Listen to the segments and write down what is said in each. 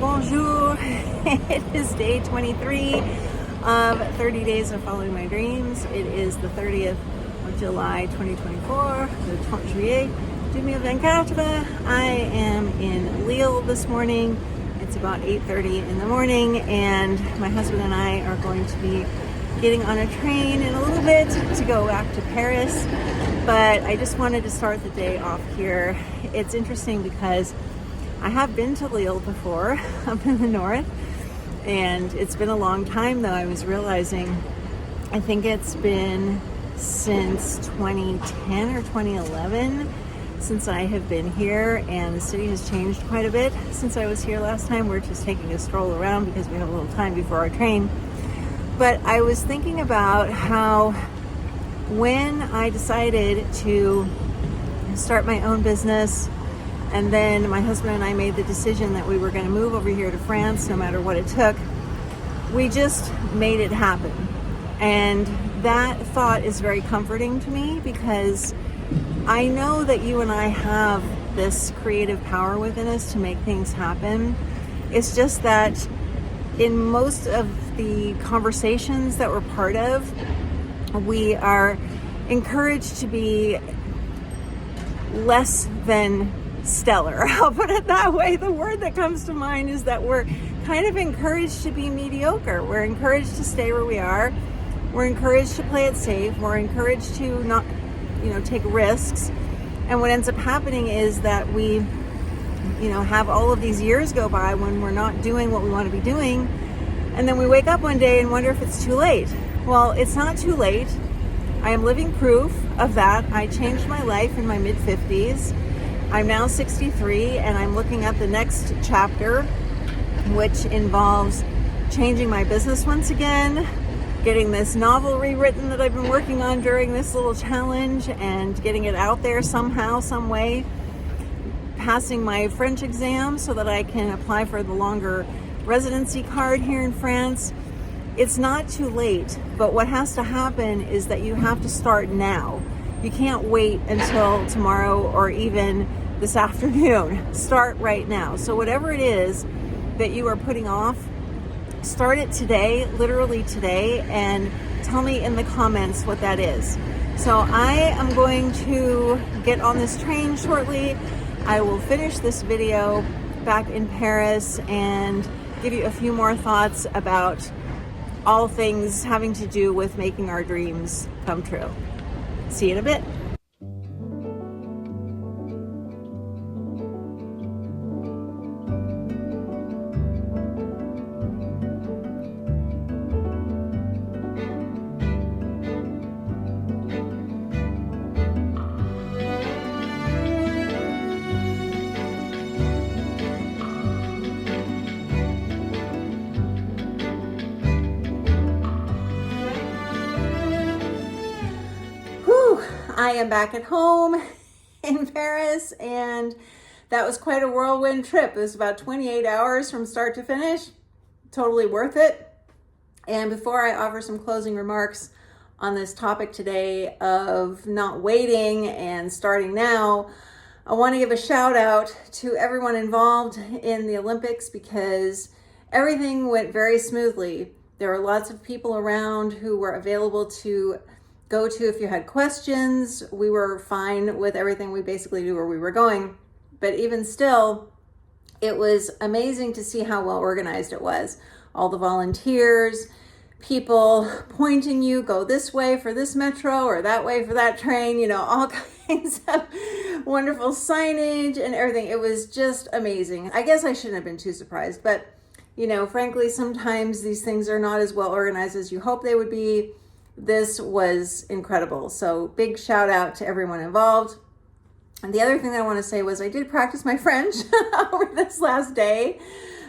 Bonjour. It is day 23 of 30 days of following my dreams. It is the 30th of July 2024, le 30 juillet 2024. I am in Lille this morning. It's about 8:30 in the morning, and my husband and I are going to be getting on a train in a little bit to go back to Paris. But I just wanted to start the day off here. It's interesting because I have been to Lille before, up in the north, and it's been a long time though. I was realizing, I think it's been since 2010 or 2011 since I have been here, and the city has changed quite a bit since I was here last time. We're just taking a stroll around because we have a little time before our train. But I was thinking about how when I decided to start my own business, and then my husband and I made the decision that we were going to move over here to France no matter what it took, we just made it happen. And that thought is very comforting to me because I know that you and I have this creative power within us to make things happen. It's just that in most of the conversations that we're part of, we are encouraged to be less than stellar. I'll put it that way. The word that comes to mind is that we're kind of encouraged to be mediocre. We're encouraged to stay where we are. We're encouraged to play it safe. We're encouraged to not, take risks. And what ends up happening is that we, have all of these years go by when we're not doing what we want to be doing. And then we wake up one day and wonder if it's too late. Well, it's not too late. I am living proof of that. I changed my life in my mid-50s. I'm now 63, and I'm looking at the next chapter, which involves changing my business once again, getting this novel rewritten that I've been working on during this little challenge, and getting it out there somehow, some way, passing my French exam so that I can apply for the longer residency card here in France. It's not too late, but what has to happen is that you have to start now. You can't wait until tomorrow or even this afternoon. Start right now. So whatever it is that you are putting off, start it today, literally today, and tell me in the comments what that is. So I am going to get on this train shortly. I will finish this video back in Paris and give you a few more thoughts about all things having to do with making our dreams come true. See you in a bit. I am back at home in Paris, and that was quite a whirlwind trip. It was about 28 hours from start to finish. Totally worth it. And before I offer some closing remarks on this topic today of not waiting and starting now, I want to give a shout out to everyone involved in the Olympics because everything went very smoothly. There were lots of people around who were available to go to if you had questions. We were fine with everything. We basically knew where we were going. But even still, it was amazing to see how well organized it was. All the volunteers, people pointing you, go this way for this metro or that way for that train, all kinds of wonderful signage and everything. It was just amazing. I guess I shouldn't have been too surprised, but frankly, sometimes these things are not as well organized as you hope they would be. This was incredible. So big shout out to everyone involved. And the other thing that I want to say was I did practice my French over this last day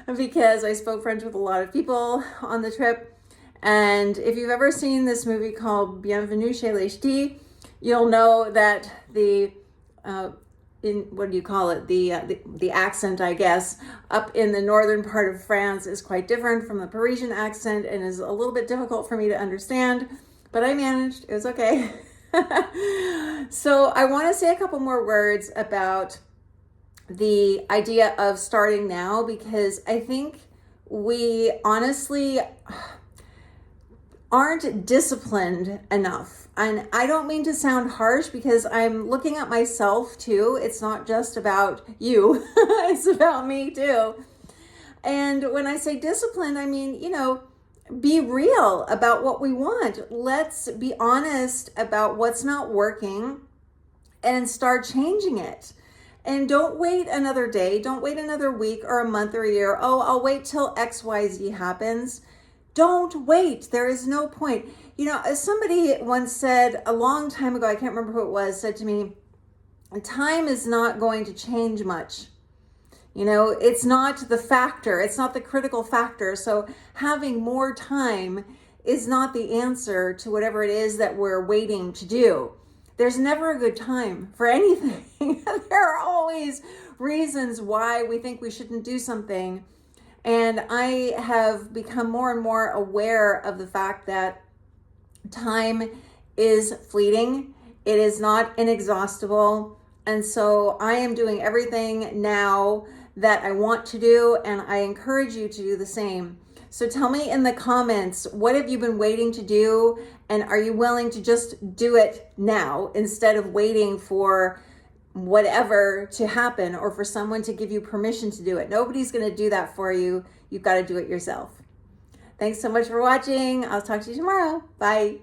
because I spoke French with a lot of people on the trip. And if you've ever seen this movie called Bienvenue chez les Ch'tis, you'll know that the the accent, I guess, up in the northern part of France is quite different from the Parisian accent and is a little bit difficult for me to understand. But I managed. It was okay. So I want to say a couple more words about the idea of starting now, because I think we honestly aren't disciplined enough. And I don't mean to sound harsh, because I'm looking at myself too. It's not just about you, it's about me too. And when I say discipline, I mean, be real about what we want. Let's be honest about what's not working and start changing it. And don't wait another day. Don't wait another week or a month or a year. Oh, I'll wait till XYZ happens. Don't wait. There is no point. As somebody once said a long time ago, I can't remember who it was, said to me, time is not going to change much. It's not the factor. It's not the critical factor. So having more time is not the answer to whatever it is that we're waiting to do. There's never a good time for anything. There are always reasons why we think we shouldn't do something. And I have become more and more aware of the fact that time is fleeting. It is not inexhaustible. And so I am doing everything now that I want to do, and I encourage you to do the same. So tell me in the comments, what have you been waiting to do? And are you willing to just do it now instead of waiting for whatever to happen or for someone to give you permission to do it? Nobody's going to do that for you. You've got to do it yourself. Thanks so much for watching. I'll talk to you tomorrow. Bye.